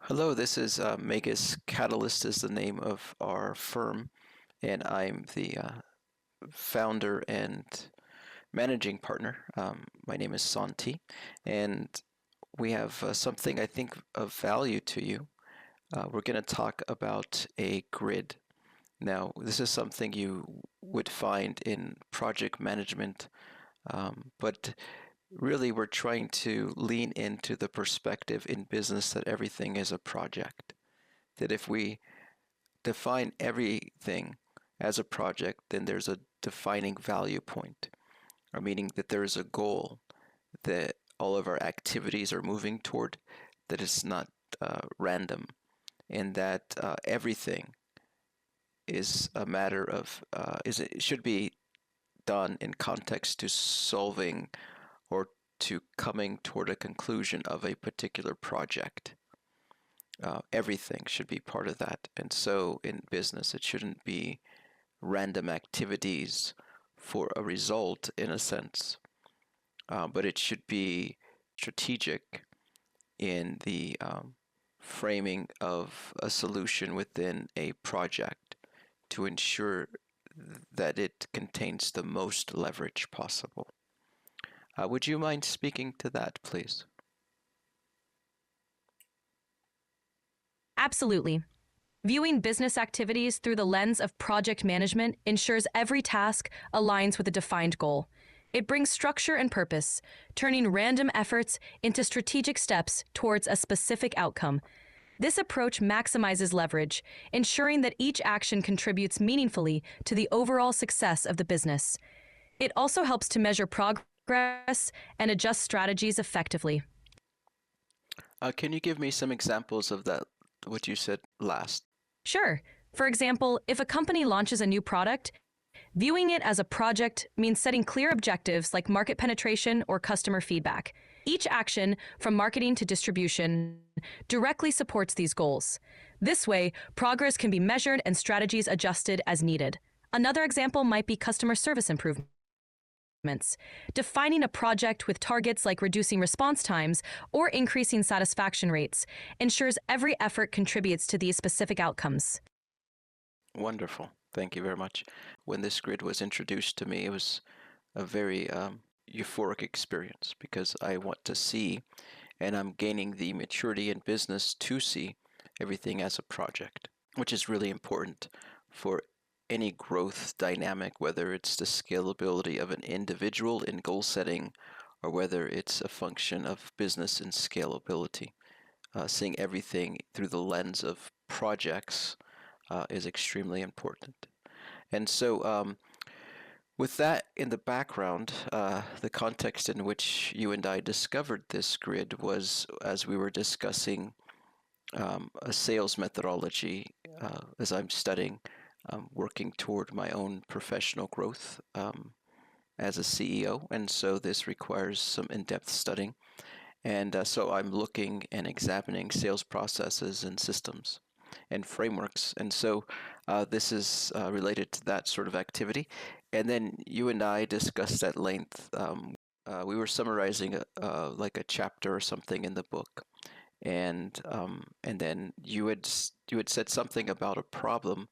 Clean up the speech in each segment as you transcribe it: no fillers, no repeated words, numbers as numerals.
Hello, this is Magus-Catalyst is the name of our firm, and I'm the founder and managing partner. My name is Santi, and we have something I think of value to you. We're going to talk about a grid. Now, this is something you would find in project management, but really we're trying to lean into the perspective in business that everything is a project. That if we define everything as a project, then there's a defining value point, or meaning that there is a goal that all of our activities are moving toward, that it's not random, and that everything is a matter of it should be done in context to solving or to coming toward a conclusion of a particular project. Everything should be part of that. And so in business, it shouldn't be random activities for a result in a sense, but it should be strategic in the framing of a solution within a project to ensure that it contains the most leverage possible. Would you mind speaking to that, please? Absolutely. Viewing business activities through the lens of project management ensures every task aligns with a defined goal. It brings structure and purpose, turning random efforts into strategic steps towards a specific outcome. This approach maximizes leverage, ensuring that each action contributes meaningfully to the overall success of the business. It also helps to measure progress and adjust strategies effectively. Can you give me some examples of that, what you said last? Sure. For example, if a company launches a new product, viewing it as a project means setting clear objectives like market penetration or customer feedback. Each action, from marketing to distribution, directly supports these goals. This way, progress can be measured and strategies adjusted as needed. Another example might be customer service improvements. Defining a project with targets like reducing response times or increasing satisfaction rates ensures every effort contributes to these specific outcomes. Wonderful. Thank you very much. When this grid was introduced to me, it was a very euphoric experience because I want to see, and I'm gaining the maturity in business to see everything as a project, which is really important for any growth dynamic, whether it's the scalability of an individual in goal setting or whether it's a function of business and scalability. Seeing everything through the lens of projects is extremely important. And so, with that in the background, the context in which you and I discovered this grid was as we were discussing a sales methodology as I'm studying, working toward my own professional growth as a CEO. And so this requires some in-depth studying. And so I'm looking and examining sales processes and systems and frameworks. And so this is related to that sort of activity. And then you and I discussed at length. We were summarizing like a chapter or something in the book, and then you had said something about a problem,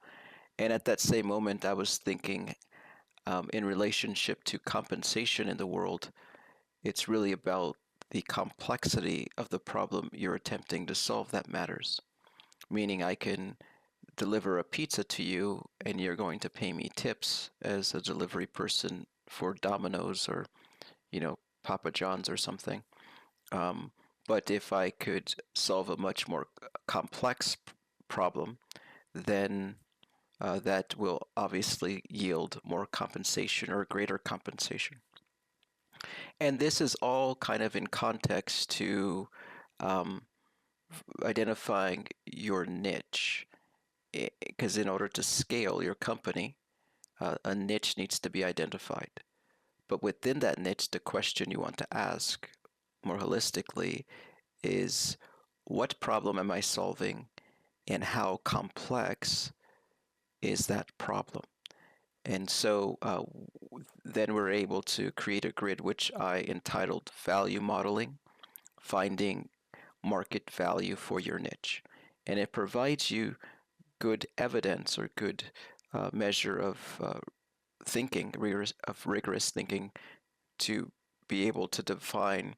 and at that same moment, I was thinking, in relationship to compensation in the world, it's really about the complexity of the problem you're attempting to solve that matters. Meaning, I can deliver a pizza to you, and you're going to pay me tips as a delivery person for Domino's or, Papa John's or something. Um, but if I could solve a much more complex problem, then that will obviously yield more compensation or greater compensation. And this is all kind of in context to um, identifying your niche. Because in order to scale your company, a niche needs to be identified. But within that niche, the question you want to ask more holistically is, what problem am I solving and how complex is that problem? And so then we're able to create a grid which I entitled Value Modeling, finding market value for your niche. And it provides you good evidence or good measure of thinking, rigorous thinking to be able to define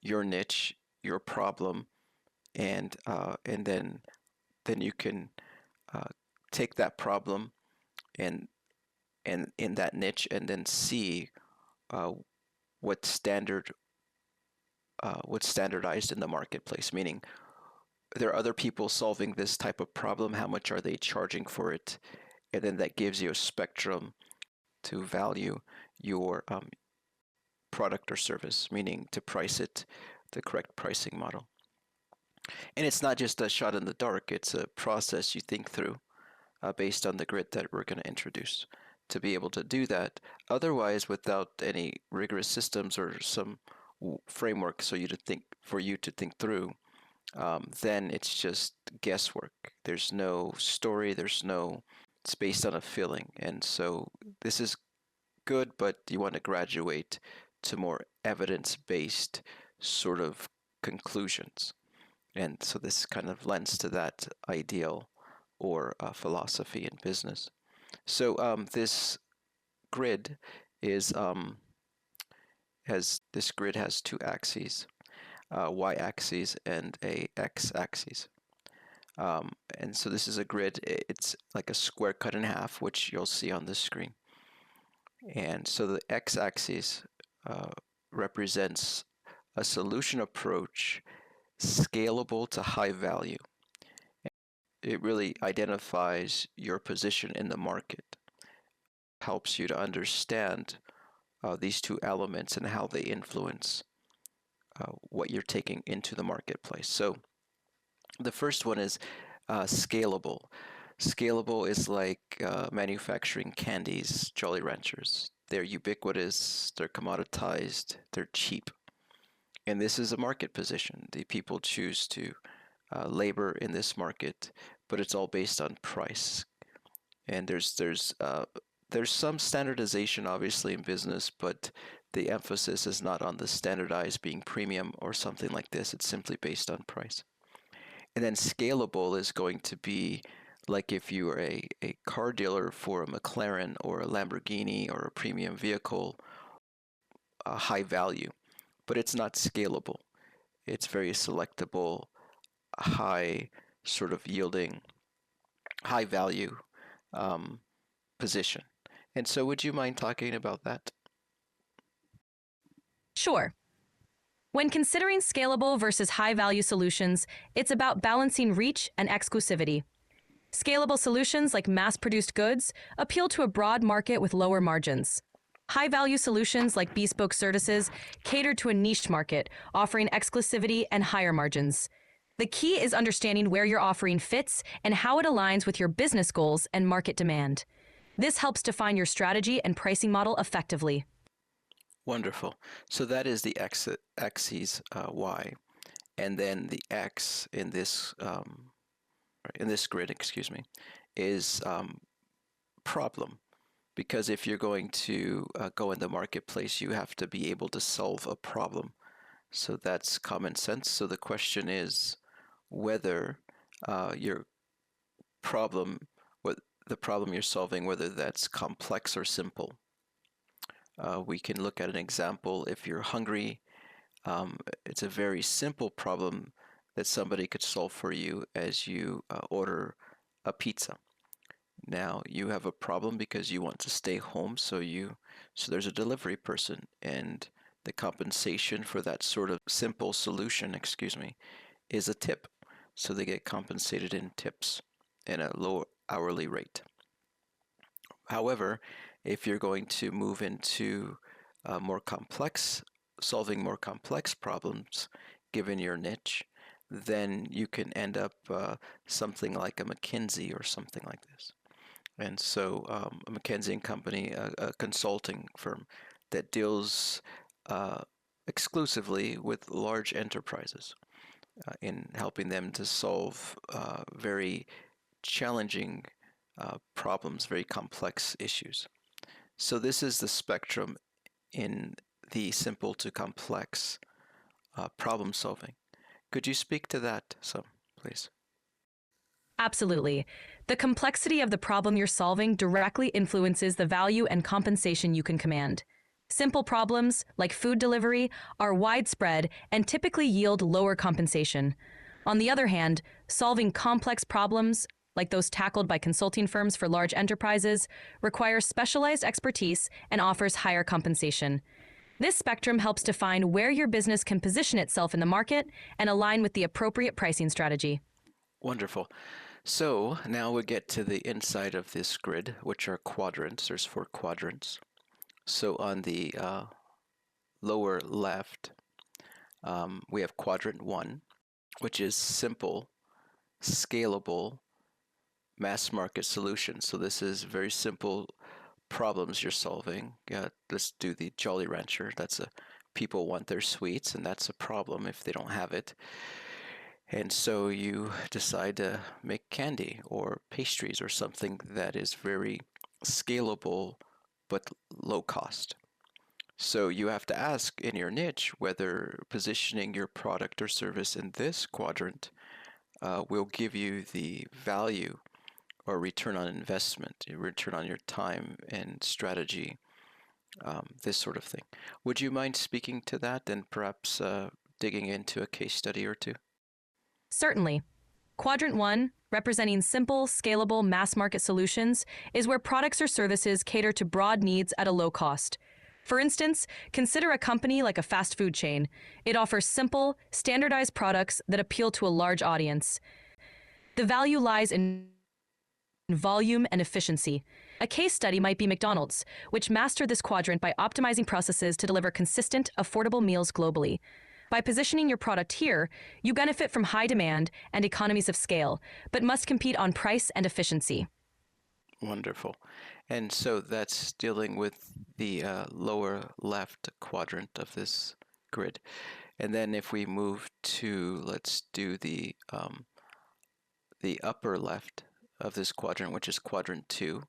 your niche, your problem, and then you can take that problem and in that niche and then see uh, what standard what's standardized in the marketplace. Meaning, there are other people solving this type of problem. How much are they charging for it? And then that gives you a spectrum to value your product or service, meaning to price it the correct pricing model. And it's not just a shot in the dark, it's a process you think through based on the grid that we're going to introduce to be able to do that. Otherwise, without any rigorous systems or some framework for you to think through, then it's just guesswork. There's no story, it's based on a feeling. And so this is good, but you want to graduate to more evidence-based sort of conclusions. And so this kind of lends to that ideal or philosophy in business. So this grid is has two axes, y-axis and a x-axis. And so this is a grid. It's like a square cut in half, which you'll see on the screen. And so the x-axis represents a solution approach scalable to high value. It really identifies your position in the market, helps you to understand these two elements and how they influence what you're taking into the marketplace. So the first one is scalable. Scalable is like manufacturing candies, Jolly Ranchers. They're ubiquitous, they're commoditized, they're cheap. And this is a market position. The people choose to labor in this market, but it's all based on price. And there's some standardization, obviously, in business, but the emphasis is not on the standardized being premium or something like this. It's simply based on price. And then scalable is going to be like if you are a car dealer for a McLaren or a Lamborghini or a premium vehicle, high value, but it's not scalable. It's very selectable, high sort of yielding, high value position. And so would you mind talking about that? Sure. When considering scalable versus high value solutions, it's about balancing reach and exclusivity. Scalable solutions like mass produced goods appeal to a broad market with lower margins. High value solutions like bespoke services cater to a niche market, offering exclusivity and higher margins. The key is understanding where your offering fits and how it aligns with your business goals and market demand. This helps define your strategy and pricing model effectively. Wonderful. So that is the axis y, and then the x in this grid, excuse me, is problem. Because if you're going to go in the marketplace, you have to be able to solve a problem. So that's common sense. So the question is whether your problem, what the problem you're solving, whether that's complex or simple. We can look at an example. If you're hungry, it's a very simple problem that somebody could solve for you as you order a pizza. Now you have a problem because you want to stay home, so there's a delivery person, and the compensation for that sort of simple solution, is a tip. So they get compensated in tips and a lower hourly rate. However, if you're going to move into solving more complex problems, given your niche, then you can end up something like a McKinsey or something like this. And so a McKinsey and Company, a consulting firm that deals exclusively with large enterprises in helping them to solve very challenging problems, very complex issues. So this is the spectrum in the simple to complex problem solving. Could you speak to that some, please? Absolutely. The complexity of the problem you're solving directly influences the value and compensation you can command. Simple problems, like food delivery, are widespread and typically yield lower compensation. On the other hand, solving complex problems, like those tackled by consulting firms for large enterprises, requires specialized expertise and offers higher compensation. This spectrum helps define where your business can position itself in the market and align with the appropriate pricing strategy. Wonderful. So now we get to the inside of this grid, which are quadrants. There's 4 quadrants. So on the lower left, we have quadrant 1, which is simple, scalable, mass market solutions. So this is very simple problems you're solving. Let's do the Jolly Rancher. People want their sweets, and that's a problem if they don't have it. And so you decide to make candy or pastries or something that is very scalable but low cost. So you have to ask in your niche whether positioning your product or service in this quadrant will give you the value or return on investment, return on your time and strategy, this sort of thing. Would you mind speaking to that and perhaps digging into a case study or two? Certainly. Quadrant 1, representing simple, scalable mass market solutions, is where products or services cater to broad needs at a low cost. For instance, consider a company like a fast food chain. It offers simple, standardized products that appeal to a large audience. The value lies in volume and efficiency. A case study might be McDonald's, which mastered this quadrant by optimizing processes to deliver consistent, affordable meals globally. By positioning your product here, you benefit from high demand and economies of scale, but must compete on price and efficiency. Wonderful. And so that's dealing with the lower left quadrant of this grid. And then if we move to, let's do the upper left of this quadrant, which is quadrant 2,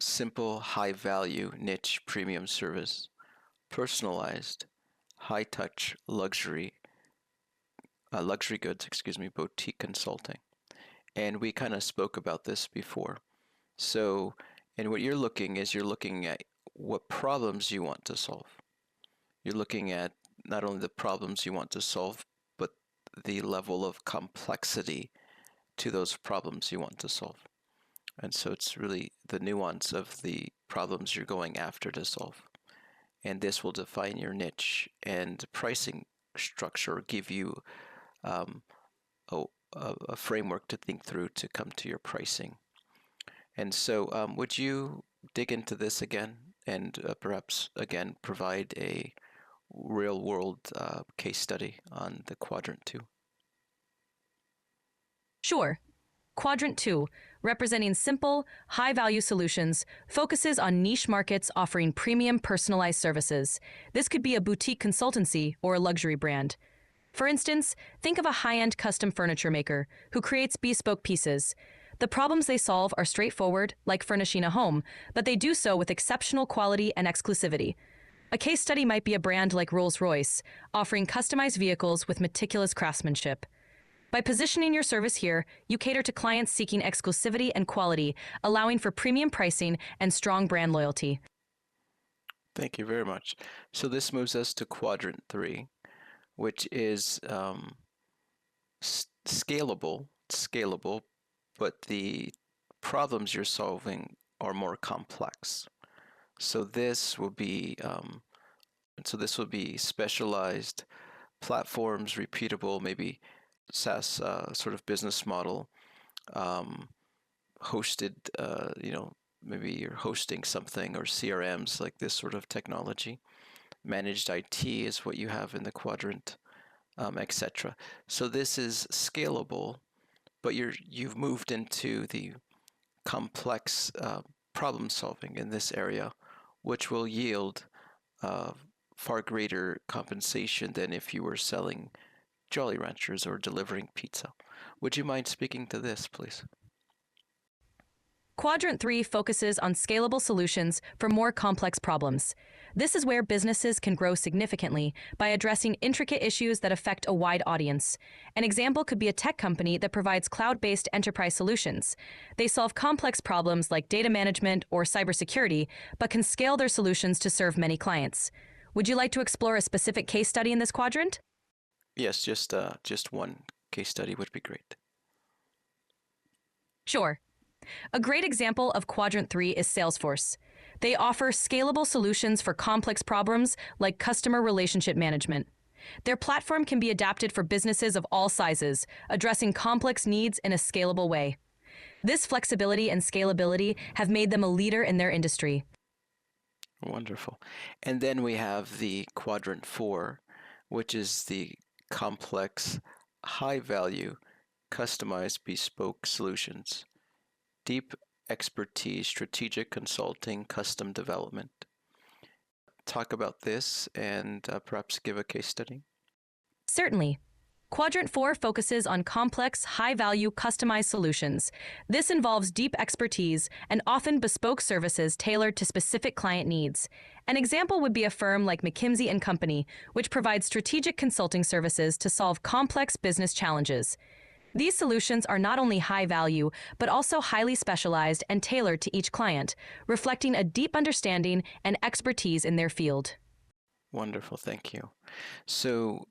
simple, high value, niche, premium service, personalized, high touch, luxury goods, boutique consulting. And we kind of spoke about this before. So, and what you're looking at what problems you want to solve. You're looking at not only the problems you want to solve, but the level of complexity to those problems you want to solve. And so it's really the nuance of the problems you're going after to solve. And this will define your niche and pricing structure, give you um, a framework to think through to come to your pricing. And so, would you dig into this again and perhaps again provide a real world case study on the quadrant 2? Sure. Quadrant 2, representing simple, high value solutions, focuses on niche markets offering premium personalized services. This could be a boutique consultancy or a luxury brand. For instance, think of a high end custom furniture maker who creates bespoke pieces. The problems they solve are straightforward, like furnishing a home, but they do so with exceptional quality and exclusivity. A case study might be a brand like Rolls-Royce, offering customized vehicles with meticulous craftsmanship. By positioning your service here, you cater to clients seeking exclusivity and quality, allowing for premium pricing and strong brand loyalty. Thank you very much. So this moves us to quadrant 3, which is scalable, but the problems you're solving are more complex. So this will be specialized platforms, repeatable, maybe SaaS sort of business model, um, hosted, maybe you're hosting something or CRMs like this sort of technology. Managed IT is what you have in the quadrant, etc. So this is scalable, but you've moved into the complex problem solving in this area, which will yield uh, far greater compensation than if you were selling Jolly Ranchers or delivering pizza. Would you mind speaking to this, please? Quadrant 3 focuses on scalable solutions for more complex problems. This is where businesses can grow significantly by addressing intricate issues that affect a wide audience. An example could be a tech company that provides cloud-based enterprise solutions. They solve complex problems like data management or cybersecurity, but can scale their solutions to serve many clients. Would you like to explore a specific case study in this quadrant? Yes, just one case study would be great. Sure. A great example of Quadrant 3 is Salesforce. They offer scalable solutions for complex problems like customer relationship management. Their platform can be adapted for businesses of all sizes, addressing complex needs in a scalable way. This flexibility and scalability have made them a leader in their industry. Wonderful. And then we have the quadrant 4, which is the complex, high value, customized bespoke solutions, deep expertise, strategic consulting, custom development. Talk about this and perhaps give a case study. Certainly. Quadrant 4 focuses on complex, high-value, customized solutions. This involves deep expertise and often bespoke services tailored to specific client needs. An example would be a firm like McKinsey & Company, which provides strategic consulting services to solve complex business challenges. These solutions are not only high value, but also highly specialized and tailored to each client, reflecting a deep understanding and expertise in their field. Wonderful, thank you. So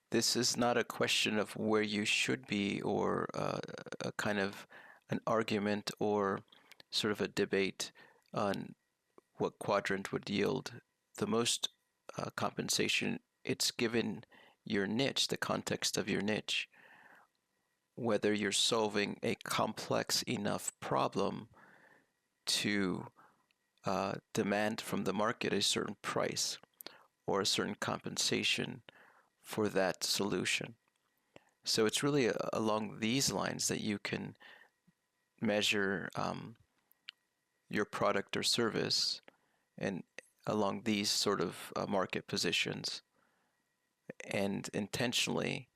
this is not a question of where you should be or a kind of an argument or sort of a debate on what quadrant would yield the most compensation. It's given your niche, the context of your niche, whether you're solving a complex enough problem to demand from the market a certain price or a certain compensation for that solution. So it's really along these lines that you can measure your product or service, and along these sort of market positions, and intentionally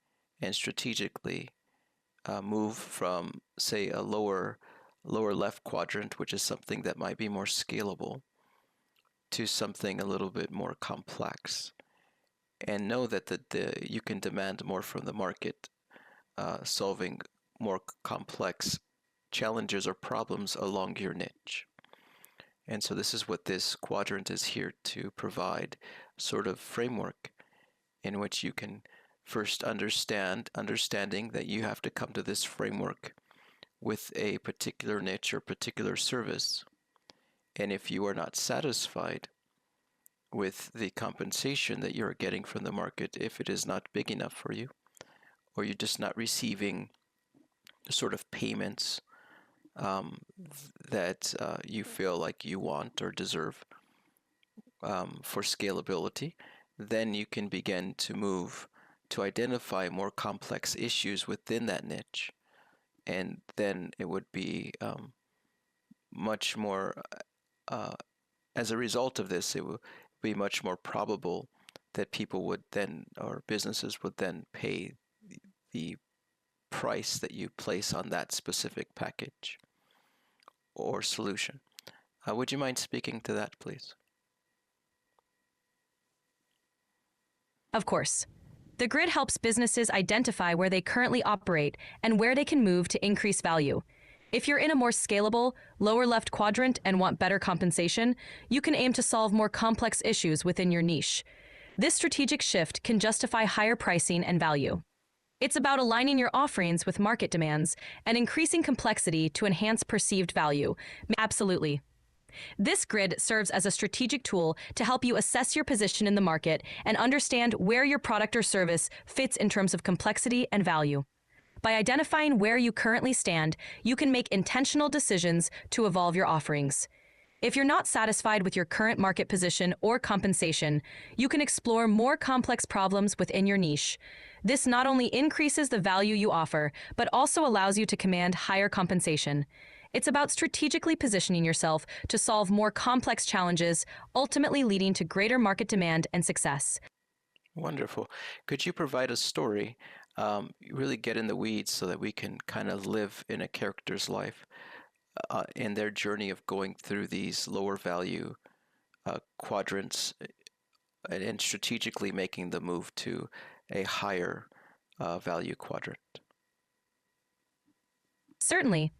and strategically move from, say, a lower left quadrant, which is something that might be more scalable, to something a little bit more complex, and know that you can demand more from the market, solving more complex challenges or problems along your niche. And so this is what this quadrant is here to provide, sort of framework in which you can first understanding that you have to come to this framework with a particular niche or particular service. And if you are not satisfied with the compensation that you're getting from the market, if it is not big enough for you, or you're just not receiving the sort of payments that you feel like you want or deserve for scalability, then you can begin to move to identify more complex issues within that niche. And then it would be much more, as a result of this, it would be much more probable that people would then, or businesses would then pay the price that you place on that specific package or solution. Would you mind speaking to that, please? Of course. The grid helps businesses identify where they currently operate and where they can move to increase value. If you're in a more scalable, lower left quadrant and want better compensation, you can aim to solve more complex issues within your niche. This strategic shift can justify higher pricing and value. It's about aligning your offerings with market demands and increasing complexity to enhance perceived value. Absolutely. This grid serves as a strategic tool to help you assess your position in the market and understand where your product or service fits in terms of complexity and value. By identifying where you currently stand, you can make intentional decisions to evolve your offerings. If you're not satisfied with your current market position or compensation, you can explore more complex problems within your niche. This not only increases the value you offer, but also allows you to command higher compensation. It's about strategically positioning yourself to solve more complex challenges, ultimately leading to greater market demand and success. Wonderful. Could you provide a story, really get in the weeds so that we can kind of live in a character's life, in their journey of going through these lower value quadrants and strategically making the move to a higher value quadrant? Certainly.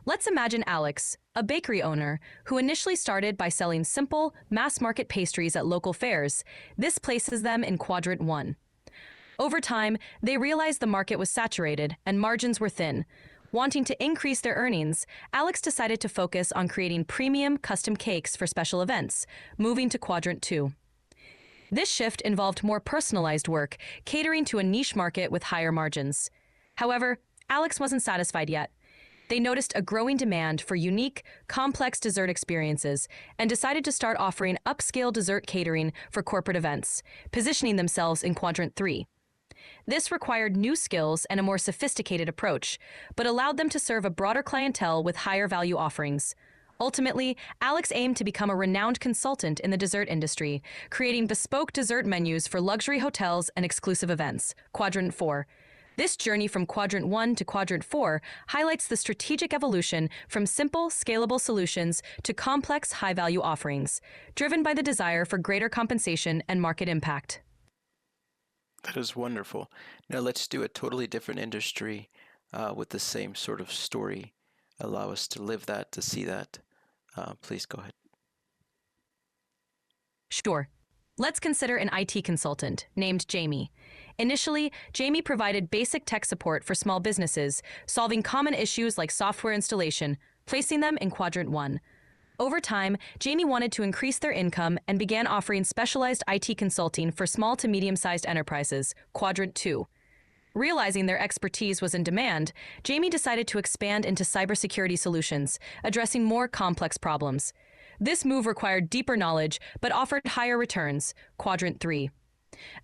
Let's imagine Alex, a bakery owner who initially started by selling simple, mass market pastries at local fairs. This places them in quadrant 1. Over time, they realized the market was saturated and margins were thin. Wanting to increase their earnings, Alex decided to focus on creating premium custom cakes for special events, moving to quadrant 2. This shift involved more personalized work, catering to a niche market with higher margins. However, Alex wasn't satisfied yet. They noticed a growing demand for unique, complex dessert experiences and decided to start offering upscale dessert catering for corporate events, positioning themselves in quadrant 3. This required new skills and a more sophisticated approach, but allowed them to serve a broader clientele with higher value offerings. Ultimately, Alex aimed to become a renowned consultant in the dessert industry, creating bespoke dessert menus for luxury hotels and exclusive events. Quadrant 4. This journey from quadrant 1 to quadrant 4 highlights the strategic evolution from simple, scalable solutions to complex, high-value offerings, driven by the desire for greater compensation and market impact. That is wonderful. Now let's do a totally different industry with the same sort of story. Allow us to live that, to see that. Please go ahead. Sure. Let's consider an IT consultant named Jamie. Initially, Jamie provided basic tech support for small businesses, solving common issues like software installation, placing them in quadrant 1. Over time, Jamie wanted to increase their income and began offering specialized IT consulting for small to medium-sized enterprises, quadrant 2. Realizing their expertise was in demand, Jamie decided to expand into cybersecurity solutions, addressing more complex problems. This move required deeper knowledge, but offered higher returns, quadrant 3.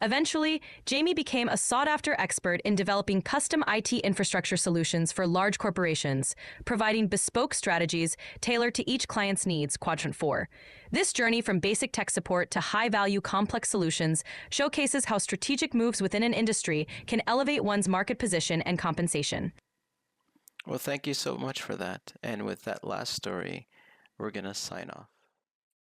Eventually, Jamie became a sought-after expert in developing custom IT infrastructure solutions for large corporations, providing bespoke strategies tailored to each client's needs, quadrant 4. This journey from basic tech support to high-value complex solutions showcases how strategic moves within an industry can elevate one's market position and compensation. Well, thank you so much for that. And with that last story, we're going to sign off.